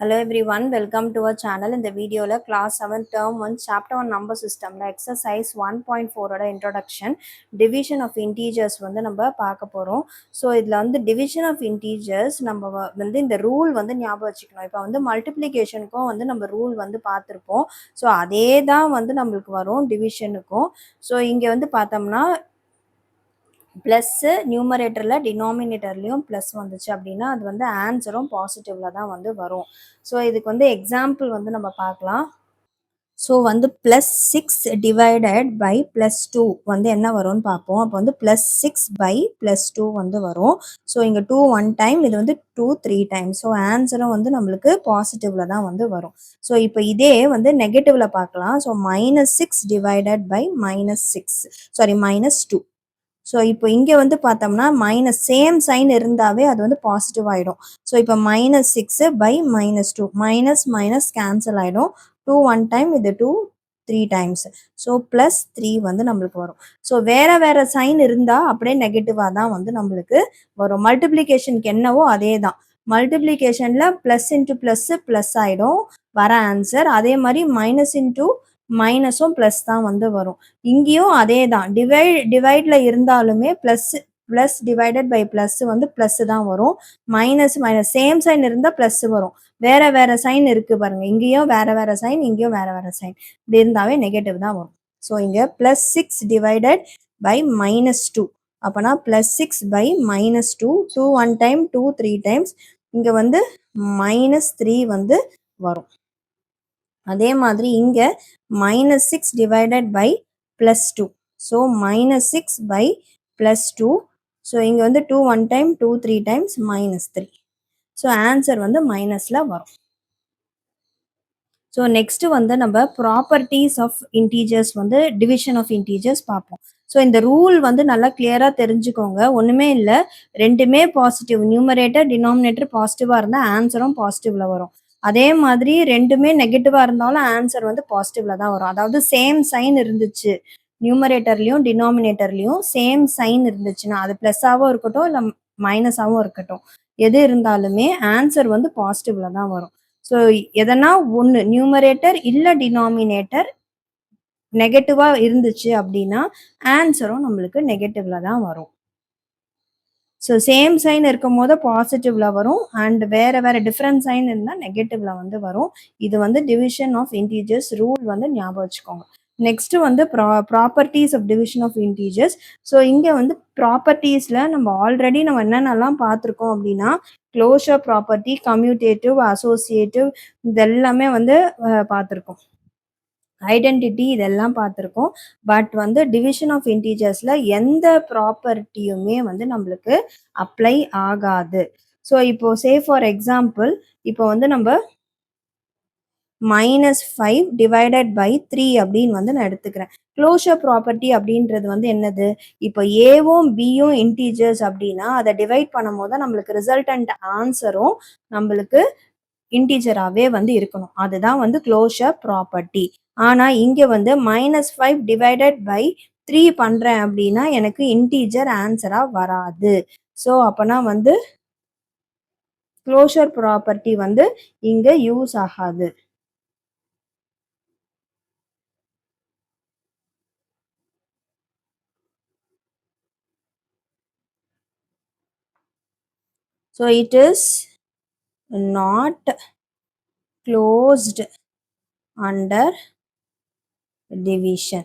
Hello everyone, welcome to our channel. In the video class 7 term 1 chapter 1 number system exercise 1.4 ஓட introduction division of integers வந்து நம்ம பார்க்க போறோம். So இதில் வந்து division of integers நம்ம வந்து இந்த ரூல் வந்து ஞாபகம் வச்சுக்கணும். இப்போ வந்து மல்டிப்ளிகேஷனுக்கும் வந்து நம்ம ரூல் வந்து பார்த்துருப்போம். ஸோ அதே தான் வந்து நம்மளுக்கு வரும் டிவிஷனுக்கும். ஸோ இங்கே வந்து பார்த்தோம்னா ப்ளஸ்ஸு நியூமரேட்டரில் டினாமினேட்டர்லேயும் ப்ளஸ் வந்துச்சு அப்படின்னா அது வந்து ஆன்சரும் பாசிட்டிவில் தான் வந்து வரும். ஸோ இதுக்கு வந்து எக்ஸாம்பிள் வந்து நம்ம பார்க்கலாம். ஸோ வந்து +6 டிவைடட் பை +2 வந்து என்ன வரும்னு பார்ப்போம். அப்போ வந்து +6 பை +2 வந்து வரும். ஸோ இங்கே 2 1 டைம், இது வந்து 2 3 டைம். ஸோ ஆன்சரும் வந்து நம்மளுக்கு பாசிட்டிவில் தான் வந்து வரும். ஸோ இப்போ இதே வந்து நெகட்டிவில் பார்க்கலாம். So -6 divided by -2. ஸோ இப்போ இங்கே வந்து பார்த்தோம்னா மைனஸ் சேம் சைன் இருந்தாவே அது வந்து பாசிட்டிவ் ஆகிடும். ஸோ இப்போ -6 பை -2 மைனஸ் மைனஸ் கேன்சல் ஆகிடும். 2 1 டைம், இது 2 3 டைம்ஸ். ஸோ +3 வந்து நம்மளுக்கு வரும். ஸோ வேறு சைன் இருந்தால் அப்படியே நெகட்டிவாக தான் வந்து நம்மளுக்கு வரும். மல்டிப்ளிகேஷனுக்கு என்னவோ அதே தான். மல்டிப்ளிகேஷனில் ப்ளஸ் இன்ட்டு ப்ளஸ்ஸு ப்ளஸ் ஆகிடும் வர ஆன்சர். அதே மாதிரி மைனஸ் இன்ட்டு மைனஸும் ப்ளஸ் தான் வந்து வரும். இங்கேயும் அதே தான். டிவைடில் இருந்தாலுமே ப்ளஸ் டிவைடட் பை ப்ளஸ் வந்து ப்ளஸ் தான் வரும். மைனஸ் சேம் சைன் இருந்தால் ப்ளஸ் வரும். வேறு சைன் இருக்குது பாருங்கள். இங்கேயும் வேறு சைன், இங்கேயும் வேறு சைன். இப்படி இருந்தாவே நெகட்டிவ் தான் வரும். ஸோ இங்கே +6 டிவைடட் பை -2. அப்போனா +6 பை -2. 2 1 time, 2 3 times. இங்கே வந்து -3 வந்து வரும். அதே மாதிரி இங்கே -6 divided by +2. So -6 by +2. So இங்கே வந்து 2 1 டைம், 2 3 டைம்ஸ் -3. ஸோ ஆன்சர் வந்து மைனஸில் வரும். ஸோ நெக்ஸ்ட்டு வந்து நம்ம ப்ராப்பர்ட்டிஸ் ஆஃப் இன்டீஜர்ஸ் வந்து டிவிஷன் ஆஃப் இன்டீஜர்ஸ் பார்ப்போம். ஸோ இந்த ரூல் வந்து நல்லா கிளியராக தெரிஞ்சுக்கோங்க. ஒன்றுமே இல்லை, ரெண்டுமே பாசிட்டிவ். நியூமரேட்டர் டினாமினேட்டர் பாசிட்டிவாக இருந்தால் ஆன்சரும் பாசிட்டிவில் வரும். அதே மாதிரி ரெண்டுமே நெகட்டிவாக இருந்தாலும் ஆன்சர் வந்து பாசிட்டிவில் தான் வரும். அதாவது சேம் சைன் இருந்துச்சு நியூமரேட்டர்லேயும் டினாமினேட்டர்லேயும் சேம் சைன் இருந்துச்சுன்னா அது ப்ளஸ்ஸாகவும் இருக்கட்டும் இல்லை மைனஸாகவும் இருக்கட்டும், எது இருந்தாலுமே ஆன்சர் வந்து பாசிட்டிவில் தான் வரும். ஸோ எதனா ஒன்று நியூமரேட்டர் இல்லை டினாமினேட்டர் நெகட்டிவாக இருந்துச்சு அப்படின்னா ஆன்சரும் நம்மளுக்கு நெகட்டிவில் தான் வரும். ஸோ சேம் சைன் இருக்கும் போது பாசிட்டிவில் வரும், அண்ட் வேறு டிஃப்ரெண்ட் சைன் இருந்தால் நெகட்டிவில் வந்து வரும். இது வந்து டிவிஷன் ஆஃப் இன்டீஜர்ஸ் ரூல் வந்து ஞாபகம் வச்சுக்கோங்க. நெக்ஸ்ட்டு வந்து properties of division of integers. So இங்கே வந்து ப்ராப்பர்ட்டிஸில் நம்ம ஆல்ரெடி என்னென்னலாம் பார்த்துருக்கோம் அப்படின்னா க்ளோஷர் ப்ராப்பர்ட்டி, கம்யூட்டேட்டிவ், அசோசியேட்டிவ், இதெல்லாமே வந்து பார்த்துருக்கோம். ஐடென்டிட்டி இதெல்லாம் பார்த்துருக்கோம். பட் வந்து டிவிஷன் ஆஃப் இன்டீஜர்ஸில் எந்த ப்ராப்பர்ட்டியுமே வந்து நம்மளுக்கு அப்ளை ஆகாது. ஸோ இப்போ சே ஃபார் எக்ஸாம்பிள், இப்போ வந்து நம்ம -5 டிவைடட் பை 3 அப்படின்னு வந்து நான் எடுத்துக்கிறேன். க்ளோஷர் ப்ராப்பர்ட்டி அப்படின்றது வந்து என்னது? இப்போ ஏவும் பியும் இன்டீஜர்ஸ் அப்படின்னா அதை டிவைட் பண்ணும் போது நம்மளுக்கு ரிசல்டன்ட் ஆன்சரும் நம்மளுக்கு இன்டீஜராகவே வந்து இருக்கணும். அதுதான் வந்து க்ளோஷர் ப்ராப்பர்ட்டி. ஆனால் இங்கே வந்து -5 டிவைடட் பை 3 பண்ணுறேன் அப்படின்னா எனக்கு இன்டீஜர் ஆன்சராக வராது. ஸோ அப்போனா வந்து க்ளோஷர் ப்ராப்பர்ட்டி வந்து இங்கே யூஸ் ஆகாது. So it is not closed under division.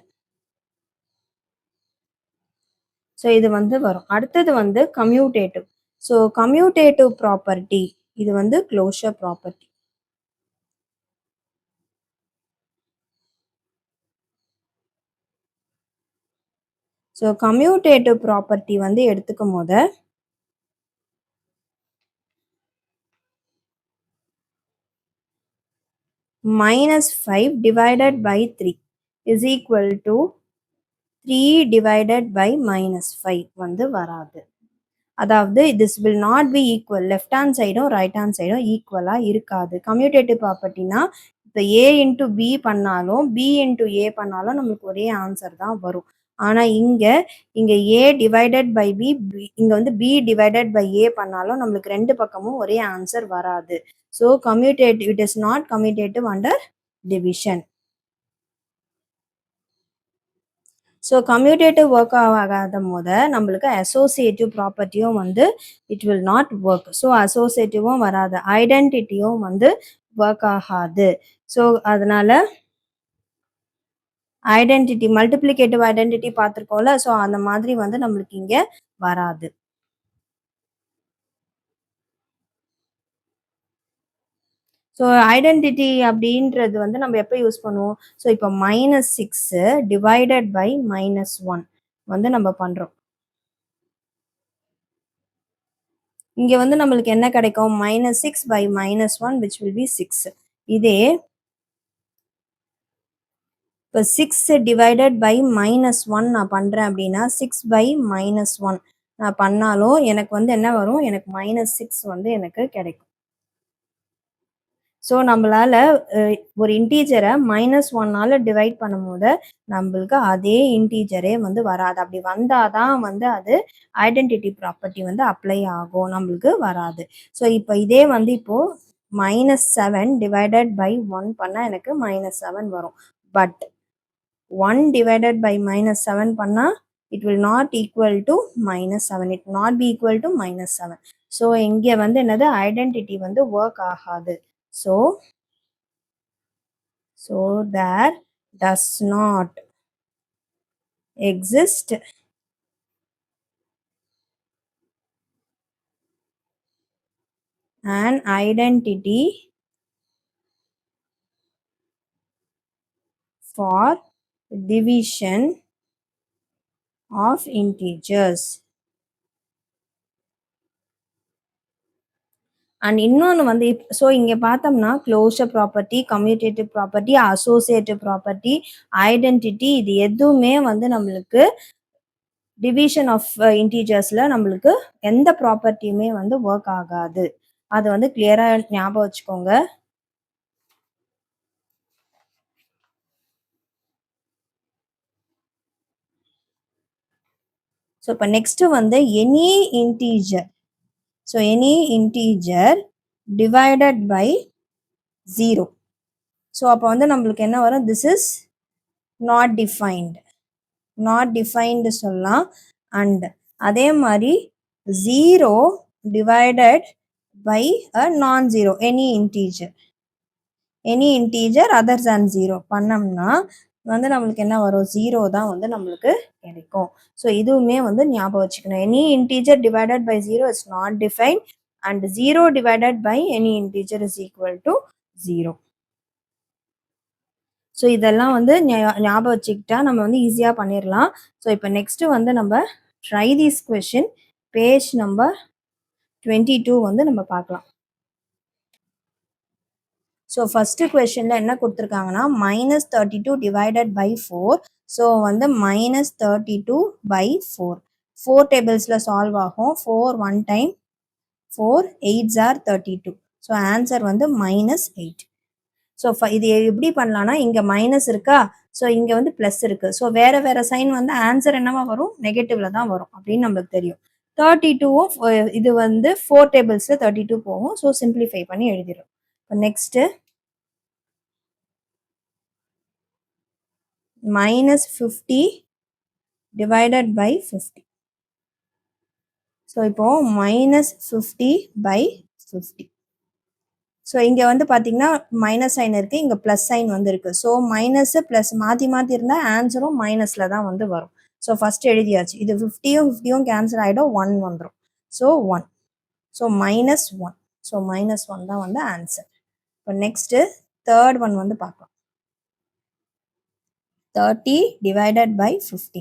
So இது வந்து வரும். அடுத்தது வந்து கம்யூட்டேட்டிவ். ஸோ கம்யூட்டேட்டிவ் ப்ராப்பர்ட்டி இது வந்து closure property. So commutative property வந்து எடுத்துக்கும் போது -5 divided by 3 is equal to 3 divided by -5 வந்து வராது. அதாவது this will not be equal. Left hand சைடும் ரைட் ஹேண்ட் சைடும் ஈக்குவலாக இருக்காது. கம்யூட்டேட்டிவ் ப்ராப்பர்ட்டினா இப்போ A இன்ட்டு பி பண்ணாலும் பி இன்ட்டு ஏ பண்ணாலும் நம்மளுக்கு ஒரே ஆன்சர் தான் வரும். ஆனா இங்க a டிவைடட் பை b, இங்க வந்து b டிவைடட் பை a பண்ணாலும் நம்மளுக்கு ரெண்டு பக்கமும் ஒரே ஆன்சர் வராது. So commutative, it is not commutative under division. So commutative work ஆகாத போத நம்மளுக்கு அசோசியேட்டிவ் ப்ராப்பர்ட்டியும் வந்து it will not work. So அசோசியேட்டிவும் வராது, ஐடென்டிட்டியும் வந்து ஒர்க் ஆகாது. ஸோ அதனால ஐடென்டிட்டி, மல்டிப்ளிகேட்டிவ் ஐடென்டிட்டி பார்த்துருக்கோம்ல, ஸோ அந்த மாதிரி வந்து நம்மளுக்கு இங்க வராது. ஸோ ஐடென்டிட்டி அப்படின்றது வந்து நம்ம எப்போ யூஸ் பண்ணுவோம்? ஸோ இப்போ -6 டிவைடட் பை -1 வந்து நம்ம பண்றோம். இங்க வந்து நம்மளுக்கு என்ன கிடைக்கும்? -6 by -1 which will be 6. இதே இப்போ 6 டிவைடட் பை -1 நான் பண்றேன் அப்படின்னா 6 by -1 நான் பண்ணாலும் எனக்கு வந்து என்ன வரும்? எனக்கு -6 வந்து எனக்கு கிடைக்கும். ஸோ நம்மளால ஒரு இன்டீஜரை -1ஆல டிவைட் பண்ணும்போது நம்மளுக்கு அதே இன்டீஜரே வந்து வராது. அப்படி வந்தாதான் வந்து அது ஐடென்டிட்டி ப்ராப்பர்ட்டி வந்து அப்ளை ஆகும், நம்மளுக்கு வராது. ஸோ இப்போ இதே வந்து இப்போ -7 டிவைடட் பை 1 பண்ணால் எனக்கு -7 வரும். பட் 1 divided by -7 பண்ணா it will not equal to -7, it will not be equal to -7. So இங்கே வந்து என்னது? ஐடென்டிட்டி வந்து ஒர்க் ஆகாது. So there does not exist an identity for division of integers. And இன்னொன்று வந்து ஸோ இங்கே பார்த்தோம்னா closure property, commutative property, associative property, identity, இது எதுவுமே வந்து நம்மளுக்கு டிவிஷன் ஆஃப் இன்டீஜர்ஸில் நம்மளுக்கு எந்த ப்ராப்பர்ட்டியுமே வந்து ஒர்க் ஆகாது. அதை வந்து கிளியராக ஞாபகம் வச்சுக்கோங்க. ஸோ இப்போ நெக்ஸ்ட் வந்து any integer, so any integer divided by 0. So அப்போ வந்து நம்மளுக்கு என்ன வரும்? This is not defined, not defined சொல்லலாம். அண்ட் அதே மாதிரி 0 divided by a non zero, any integer, any integer other than 0 பண்ணோம்னா வந்து நம்மளுக்கு என்ன வரும்? 0 தான் வந்து நம்மளுக்கு கிடைக்கும். ஸோ இதுவுமே வந்து ஞாபகம் வச்சுக்கணும். Any integer divided by 0 is not define and 0 divided by any integer is equal to 0. So இதெல்லாம் வந்து ஞாபகம் வச்சுக்கிட்டா நம்ம வந்து ஈஸியாக பண்ணிடலாம். ஸோ இப்போ நெக்ஸ்ட் வந்து நம்ம try this question, page number 22 வந்து நம்ம பார்க்கலாம். ஸோ ஃபர்ஸ்ட் கொஷனில் என்ன கொடுத்துருக்காங்கன்னா -32 டிவைடட் பை 4. ஸோ வந்து -32 பை 4 4 டேபிள்ஸில் சால்வ் ஆகும். 4 1 time, 4 8s are 32. So answer வந்து -8. ஸோ இது எப்படி பண்ணலாம்னா இங்கே மைனஸ் இருக்கா, ஸோ இங்கே வந்து ப்ளஸ் இருக்கு. ஸோ வேற வேற சைன் வந்து ஆன்சர் என்னவா வரும்? நெகட்டிவ்ல தான் வரும் அப்படின்னு நம்மளுக்கு தெரியும். 32வும் இது வந்து 4 டேபிள்ஸில் 32 போகும். ஸோ சிம்பிளிஃபை பண்ணி எழுதிடும். இப்போ நெக்ஸ்ட்டு -50 divided by 50. ஸோ இப்போ -50 by 50. ஸோ இங்கே வந்து பார்த்தீங்கன்னா மைனஸ் சைன் இருக்குது, இங்கே ப்ளஸ் சைன் வந்து இருக்குது. ஸோ மைனஸு ப்ளஸ் மாற்றி மாற்றி இருந்தால் ஆன்சரும் மைனஸில் தான் வந்து வரும். ஸோ ஃபஸ்ட் எழுதியாச்சு. இது 50யும் 50யும் கேன்சல் ஆகிடும், 1 வந்துடும். So 1, so -1. ஸோ -1 தான் வந்து ஆன்சர். இப்போ நெக்ஸ்ட்டு தேர்ட் ஒன் வந்து பார்க்கலாம். 30 டிவைடட் பை 50.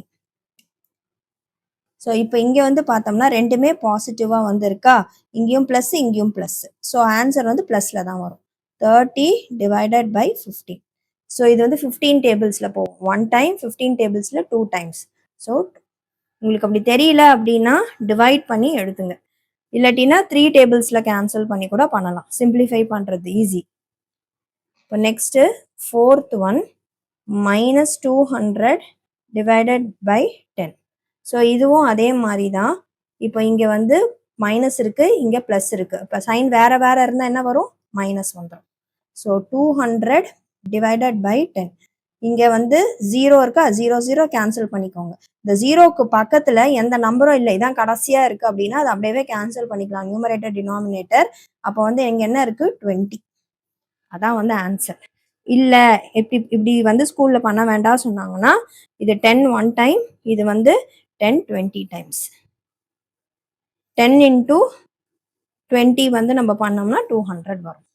ஸோ இப்போ இங்கே வந்து பார்த்தோம்னா ரெண்டுமே பாசிட்டிவாக வந்து இருக்கா, இங்கேயும் ப்ளஸ் இங்கேயும் ப்ளஸ். ஸோ ஆன்சர் வந்து ப்ளஸில் தான் வரும். 30 டிவைடட் பை 50. ஸோ இது வந்து 15 டேபிள்ஸில் போகும். 1 டைம், 15 டேபிள்ஸில் 2 டைம்ஸ். ஸோ உங்களுக்கு அப்படி தெரியல அப்படின்னா டிவைட் பண்ணி எழுதுங்க, இல்லாட்டினா 3 டேபிள்ஸில் கேன்சல் பண்ணி கூட பண்ணலாம். சிம்பிளிஃபை பண்ணுறது ஈஸி. இப்போ next fourth one -200 divided by 10. So இதுவும் அதே மாதிரி தான். இப்போ இங்கே வந்து மைனஸ் இருக்கு, இங்கே ப்ளஸ் இருக்கு. இப்போ சைன் வேற வேற இருந்தால் என்ன வரும்? மைனஸ் வந்துடும். So 200 divided by 10. இங்கே வந்து 0 இருக்கா, 0 0 கேன்சல் பண்ணிக்கோங்க. இந்த ஜீரோக்கு பக்கத்தில் எந்த நம்பரும் இல்லை, இதான் கடைசியாக இருக்குது அப்படின்னா அது அப்படியே கேன்சல் பண்ணிக்கலாம், நியூமரேட்டர் டினாமினேட்டர். அப்போ வந்து இங்கே என்ன இருக்குது? 20. அதான் வந்து ஆன்சர். இல்லை இப்படி வந்து ஸ்கூலில் பண்ண வேண்டாம் சொன்னாங்கன்னா இது 10 1 டைம், இது வந்து 10 20 டைம்ஸ். 10 into 20 வந்து நம்ம பண்ணோம்னா 200 வரும்.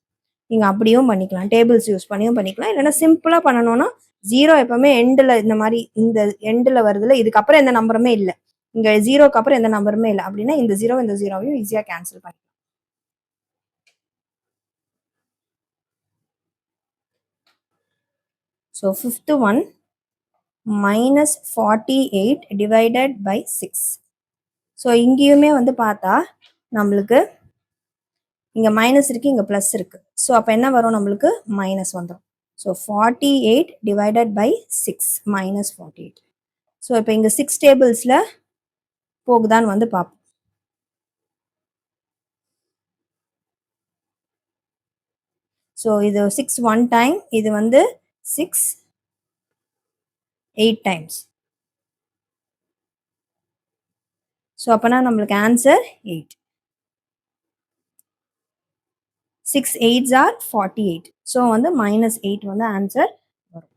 நீங்கள் அப்படியும் பண்ணிக்கலாம், டேபிள்ஸ் யூஸ் பண்ணியும் பண்ணிக்கலாம். இல்லைன்னா சிம்பிளாக பண்ணணும்னா 0 எப்பவுமே எண்டில் இந்த மாதிரி இந்த எண்டில் வருதுல, இதுக்கப்புறம் எந்த நம்பருமே இல்லை, இங்கே 0க்கு அப்புறம் எந்த நம்பருமே இல்லை அப்படின்னா இந்த 0 இந்த 0வையும் ஈஸியாக கேன்சல் பண்ணிக்கலாம். So 5th one minus 48 divided by 6. So இங்கேயுமே வந்து பார்த்தா நம்மளுக்கு இங்கே மைனஸ் இருக்குது, இங்கே ப்ளஸ் இருக்குது. ஸோ அப்போ என்ன வரும்? நம்மளுக்கு மைனஸ் வந்துடும். So 48 divided by 6 minus 48. So இப்போ இங்கே 6 டேபிள்ஸில் போகுதான்னு வந்து பார்ப்போம். ஸோ இது 6 1 டைம், இது வந்து 6 8 டைம்ஸ். ஸோ அப்போனா நம்மளுக்கு ஆன்சர் 8. 6 8s are 48. ஸோ வந்து -8 வந்து ஆன்சர் வரும்.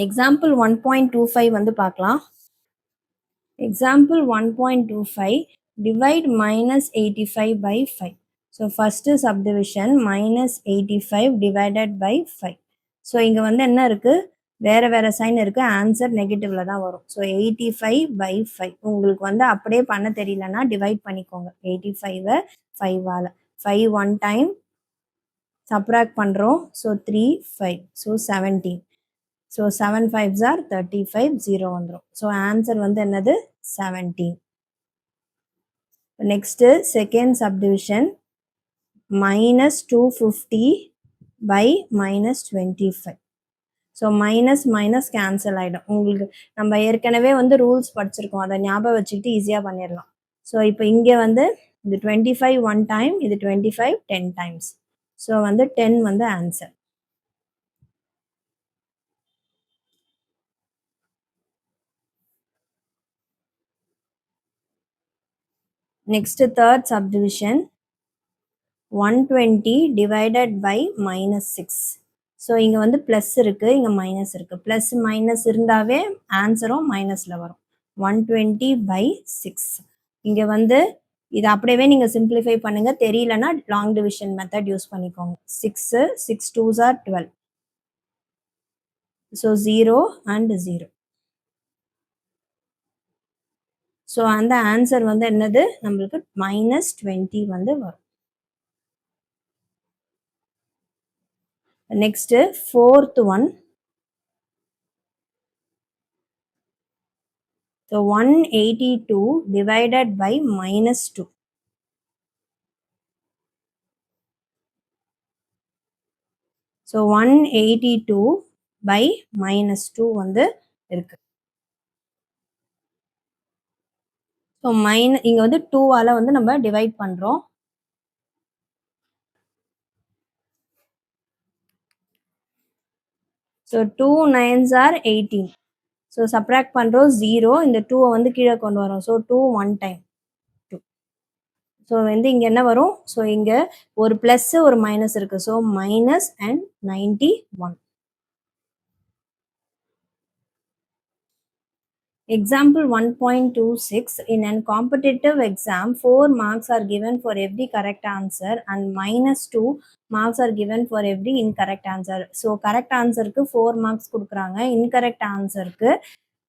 எக்ஸாம்பிள் 1.25 வந்து பார்க்கலாம். Example 1.25 divide -85 by 5. So first subdivision -85 divided by 5. So இங்கே வந்து என்ன இருக்குது? வேறு வேறு சைன் இருக்குது, ஆன்சர் நெகட்டிவில் தான் வரும். So 85 by 5. உங்களுக்கு வந்து அப்படியே பண்ண தெரியலன்னா டிவைட் பண்ணிக்கோங்க. 85 5ஆல் 5 1 டைம் சப்ராக்ட் பண்ணுறோம். So 3 5. So 17. So 7 5s are 35, 0 வந்துடும். ஸோ ஆன்சர் வந்து என்னது? 17. Next second subdivision -250 by -25. So minus cancel ஆகிடும். உங்களுக்கு நம்ம ஏற்கனவே வந்து ரூல்ஸ் படிச்சிருக்கோம், அதை ஞாபகம் வச்சுக்கிட்டு ஈஸியாக பண்ணிடலாம். ஸோ இப்போ இங்கே வந்து இது 25 1 டைம், இது 25 10 டைம்ஸ். ஸோ வந்து 10 வந்து answer. Next third subdivision 120 divided by -6. So இங்கே வந்து ப்ளஸ் இருக்குது, இங்கே மைனஸ் இருக்குது. ப்ளஸ் மைனஸ் இருந்தாவே ஆன்சரும் மைனஸில் வரும். 120 by 6. இங்கே வந்து இது அப்படியே நீங்கள் சிம்பிளிஃபை பண்ணுங்கள், தெரியலன்னா லாங் டிவிஷன் மெத்தட் யூஸ் பண்ணிக்கோங்க. 6 6 2s are 12. So 0 and 0. So அந்த ஆன்சர் வந்து என்னது? நம்மளுக்கு -20 வந்து வரும். Next fourth one. So 182 divided by -2. So 182 by -2 வந்து இருக்கு. ஸோ இங்கே வந்து 2ஆல் வந்து நம்ம டிவைட் பண்ணுறோம். So 2 9s are 18. So subtract பண்ணுறோம் 0, இந்த 2வை வந்து கீழே கொண்டு வரோம். So 2 1 time 2. ஸோ வந்து இங்கே என்ன வரும்? ஸோ இங்கே ஒரு ப்ளஸ் ஒரு மைனஸ் இருக்குது. So -91. Example 1.26. In a competitive exam, 4 marks are given for every correct answer and -2 marks are given for every incorrect answer. So correct answer க்கு 4 marks கொடுக்குறாங்க, incorrect answer க்கு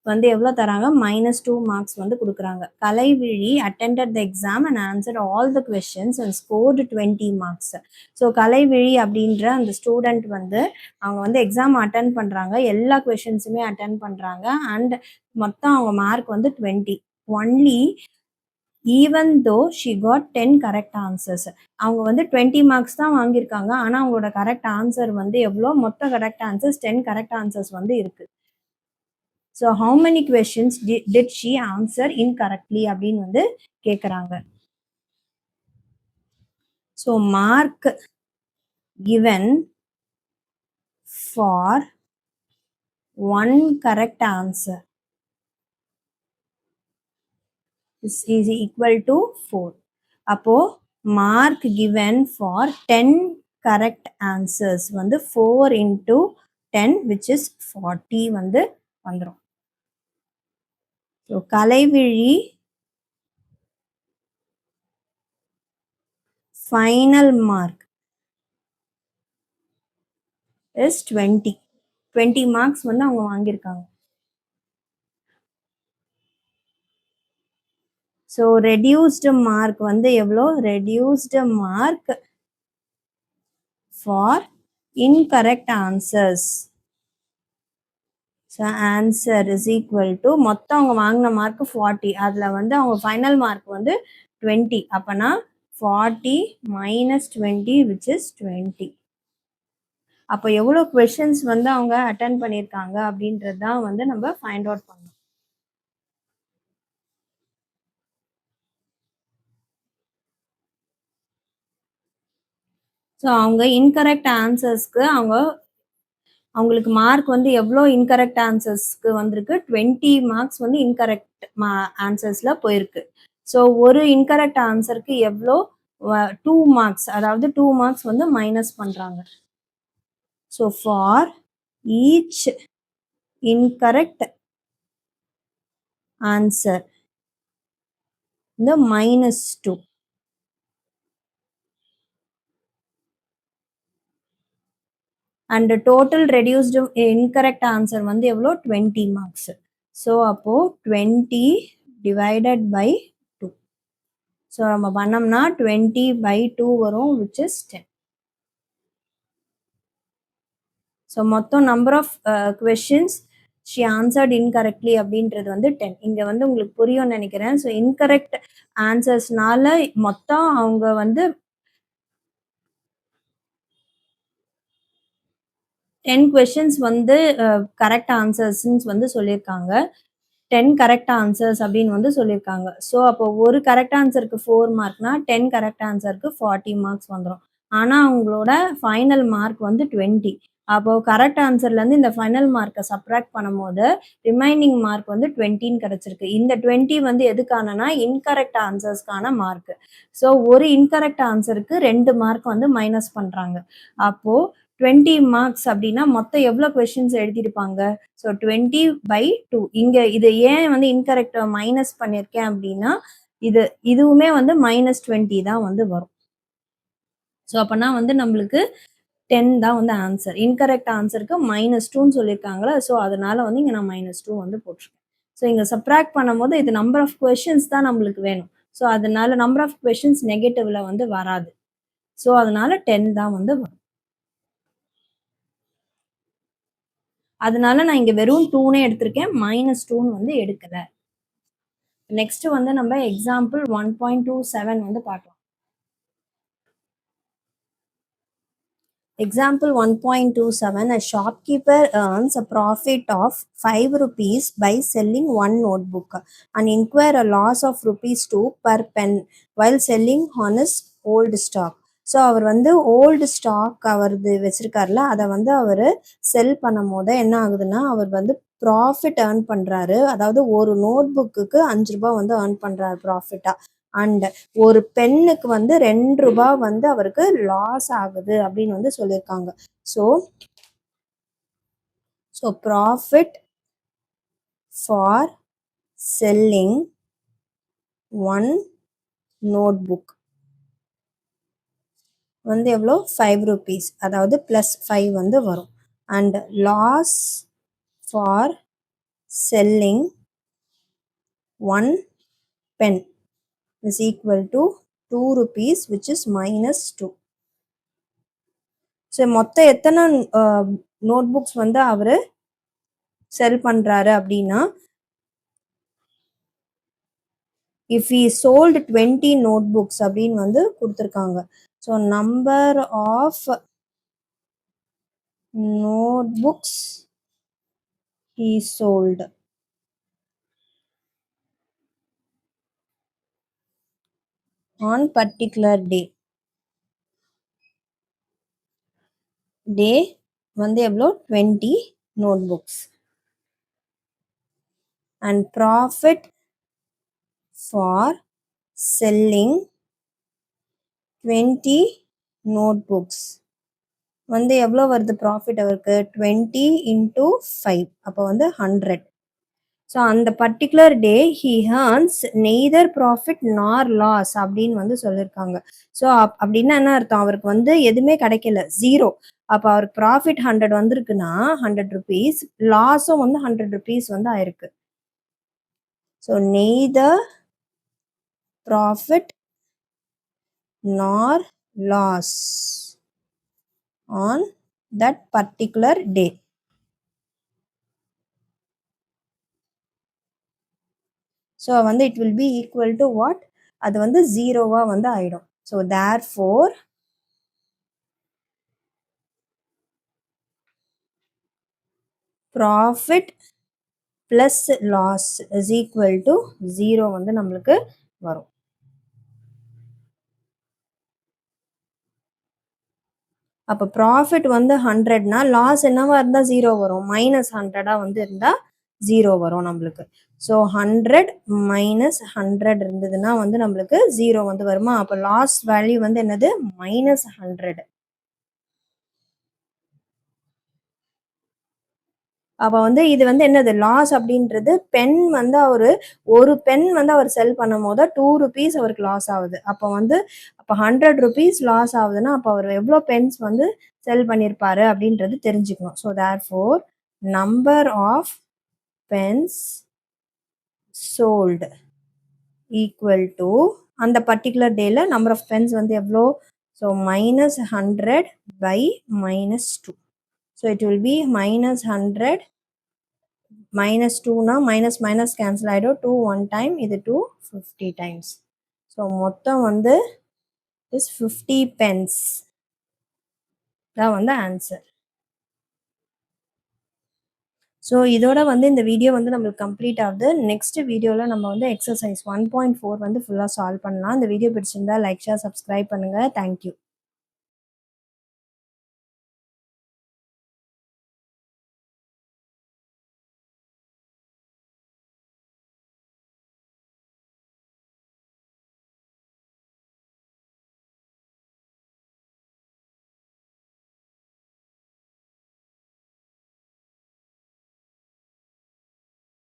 வந்து எவ்வளோ தராங்க? -2 marks வந்து கொடுக்குறாங்க. கலைவிழி attended the exam and answered all the questions and scored 20 marks. So கலைவிழி அப்படின்ற அந்த ஸ்டூடெண்ட் வந்து அவங்க வந்து எக்ஸாம் அட்டன் பண்ணுறாங்க, எல்லா கொஷின்ஸுமே அட்டன் பண்ணுறாங்க அண்ட் மொத்தம் அவங்க மார்க் வந்து 20. Only even though she got 10 correct answers. அவங்க வந்து 20 மார்க்ஸ் தான் வாங்கியிருக்காங்க, ஆனால் அவங்களோட கரெக்ட் ஆன்சர் வந்து எவ்வளோ? மொத்த கரெக்ட் ஆன்சர்ஸ் 10 கரெக்ட் ஆன்சர்ஸ் வந்து இருக்குது. So how many questions did she answer incorrectly அப்படின்னு வந்து கேட்குறாங்க. So mark given for one correct answer is equal to 4. அப்போ mark given for 10 correct answers வந்து 4 into 10 which is 40 வந்து வந்துரும். So Kalaivizhi final mark is 20 marks வந்து அவங்க வாங்கியிருக்காங்க. ஸோ ரெடியூஸ்டு மார்க் வந்து எவ்வளோ? Reduced mark for incorrect answers. So answer is equal to மொத்தம் அவங்க வாங்கின மார்க் 40, அதில் வந்து அவங்க ஃபைனல் மார்க் வந்து 20. அப்போனா 40 minus 20 which is 20. அப்போ எவ்வளோ கொஷின்ஸ் வந்து அவங்க அட்டன் பண்ணியிருக்காங்க அப்படின்றது தான் வந்து நம்ம ஃபைண்ட் அவுட் பண்ணணும். ஸோ அவங்க இன்கரெக்ட் ஆன்சர்ஸ்க்கு அவங்களுக்கு மார்க் வந்து எவ்வளோ இன்கரெக்ட் ஆன்சர்ஸ்க்கு வந்திருக்கு? 20 மார்க்ஸ் வந்து இன்கரெக்ட் ஆன்சர்ஸில் போயிருக்கு. ஸோ ஒரு இன்கரெக்ட் ஆன்சருக்கு எவ்வளோ? 2 மார்க்ஸ், அதாவது 2 மார்க்ஸ் வந்து மைனஸ் பண்ணுறாங்க. So for each incorrect answer இந்த -2. And total reduced incorrect answer வந்து எவ்வளோ? 20 மார்க்ஸ். ஸோ அப்போது 20 divided by 2. ஸோ நம்ம பண்ணோம்னா 20 by 2 வரும் which is 10. ஸோ மொத்தம் number of questions she answered incorrectly அப்படின்றது வந்து 10. இங்கே வந்து உங்களுக்கு புரியும்னு நினைக்கிறேன். ஸோ இன்கரெக்ட் ஆன்சர்ஸ்னால மொத்தம் அவங்க வந்து 10 கொஷின்ஸ் வந்து கரெக்ட் ஆன்சர்ஸ்ன்னு வந்து சொல்லியிருக்காங்க. 10 கரெக்ட் ஆன்சர்ஸ் அப்படின்னு வந்து சொல்லியிருக்காங்க. ஸோ அப்போ ஒரு கரெக்ட் ஆன்சருக்கு 4 மார்க்னா 10 கரெக்ட் ஆன்சருக்கு 40 மார்க்ஸ் வந்துடும். ஆனால் அவங்களோட ஃபைனல் மார்க் வந்து 20. அப்போ கரெக்ட் ஆன்சர்லேருந்து இந்த ஃபைனல் மார்க்கை சப்ராக்ட் பண்ணும்போது ரிமைனிங் மார்க் வந்து 20ன்னு கிடச்சிருக்கு. இந்த 20 வந்து எதுக்கானனா இன்கரெக்ட் ஆன்சர்ஸ்க்கான மார்க். ஸோ ஒரு இன்கரெக்ட் ஆன்சருக்கு 2 மார்க் வந்து மைனஸ் பண்ணுறாங்க. அப்போது 20 மார்க்ஸ் அப்படின்னா மொத்தம் எவ்வளோ கொஸ்டின்ஸ் எழுதியிருப்பாங்க? So 20 by 2. இங்கே இது ஏன் வந்து இன்கரெக்ட் மைனஸ் பண்ணியிருக்கேன் அப்படின்னா இதுவுமே வந்து -20 தான் வந்து வரும். ஸோ அப்போனா வந்து நம்மளுக்கு 10 தான் வந்து ஆன்சர். இன்கரெக்ட் ஆன்சருக்கு -2ன்னு சொல்லியிருக்காங்களா, ஸோ அதனால வந்து இங்கே நான் -2 வந்து போட்டிருக்கேன். ஸோ இங்கே சப்ராக்ட் பண்ணும்போது இது நம்பர் ஆஃப் கொஷின்ஸ் தான் நம்மளுக்கு வேணும். ஸோ அதனால நம்பர் ஆஃப் கொஷின்ஸ் நெகட்டிவ்ல வந்து வராது. ஸோ அதனால 10 தான் வந்து வரும். அதனால நான் இங்கே வெறும் 2னே எடுத்திருக்கேன், -2ன்னு வந்து எடுக்கல. நெக்ஸ்ட் வந்து நம்ம எக்ஸாம்பிள் 1.27 வந்து பார்க்கலாம். Example 1.27, a shopkeeper earns a profit of 5 rupees by selling one notebook and incur a loss of ₹2 per pen while selling on his old stock. So அவர் வந்து ஓல்டு ஸ்டாக் அவரது வச்சிருக்காருல, அதை வந்து அவர் செல் பண்ணும் போது என்ன ஆகுதுன்னா அவர் வந்து ப்ராஃபிட் ஏர்ன் பண்ணுறாரு. அதாவது ஒரு நோட் புக்குக்கு 5 ரூபாய் வந்து ஏர்ன் பண்ணுறாரு ப்ராஃபிட்டாக. அண்ட் ஒரு பெண்ணுக்கு வந்து 2 ரூபாய் வந்து அவருக்கு லாஸ் ஆகுது அப்படின்னு வந்து சொல்லியிருக்காங்க. So profit for selling one notebook வந்து எவ்வளோ? 5 rupees, அதாவது +5 வந்து வரும். And loss for selling one pen is equal to 2 rupees which is -2. So மொத்தம் எத்தனை நோட் புக்ஸ் வந்து அவர் செல் பண்ணுறாரு அப்படின்னா, if he sold 20 notebooks அப்படின்னு வந்து கொடுத்துருக்காங்க. So number of notebooks he sold on particular day வந்து எவ்வளோ 20 notebooks and profit for selling 20 notebooks வந்து எவ்வளோ வருது ப்ராஃபிட் அவருக்கு 20 into 5 அப்போ வந்து 100. ஸோ அந்த particular day he earns neither profit nor loss அப்படின்னு வந்து சொல்லியிருக்காங்க. ஸோ அப்படின்னா என்ன அர்த்தம், அவருக்கு வந்து எதுவுமே கிடைக்கல, ஜீரோ. அப்போ அவருக்கு ப்ராஃபிட் 100 வந்திருக்குன்னா 100 rupees, லாஸும் வந்து 100 rupees வந்து ஆயிருக்கு. So neither profit nor loss on that particular day. So வந்து it will be equal to what, அது வந்து ஜீரோவா வந்து ஆயிடும். So therefore profit plus loss is equal to 0 வந்து நம்மளுக்கு வரும். அப்போ ப்ராஃபிட் வந்து 100னா லாஸ் என்னவா இருந்தால் 0 வரும், -100 வந்து இருந்தால் 0 வரும் நம்மளுக்கு. ஸோ 100 - 100 இருந்ததுன்னா வந்து நம்மளுக்கு 0 வந்து வருமா. அப்போ லாஸ் வேல்யூ வந்து என்னது, -100. அப்போ வந்து இது வந்து என்னது, லாஸ் அப்படின்றது பென் வந்து ஒரு பென் வந்து அவர் செல் பண்ணும் போது 2 rupees அவருக்கு லாஸ் ஆகுது. அப்போ 100 rupees லாஸ் ஆகுதுன்னா அப்போ அவர் எவ்வளோ பென்ஸ் வந்து செல் பண்ணியிருப்பாரு அப்படின்றது தெரிஞ்சுக்கணும். So therefore number of pens sold equal to அந்த பர்டிகுலர் டேல நம்பர் ஆஃப் பென்ஸ் வந்து எவ்வளோ, so -100 by -2. So it will be -100 -2னா மைனஸ் மைனஸ் கேன்சல் ஆகிடும், 2 1 time, இது 2 50 times. ஸோ மொத்தம் வந்து இஸ் 50 pence தான் வந்து ஆன்சர். ஸோ இதோட வந்து இந்த வீடியோ வந்து நம்மளுக்கு கம்ப்ளீட் ஆகுது. நெக்ஸ்ட் வீடியோவில் நம்ம வந்து எக்ஸசைஸ் 1.4 வந்து ஃபுல்லாக சால்வ் பண்ணலாம். இந்த வீடியோ பிடிச்சிருந்தா லைக், ஷேர், சப்ஸ்கிரைப் பண்ணுங்கள். தேங்க்யூ.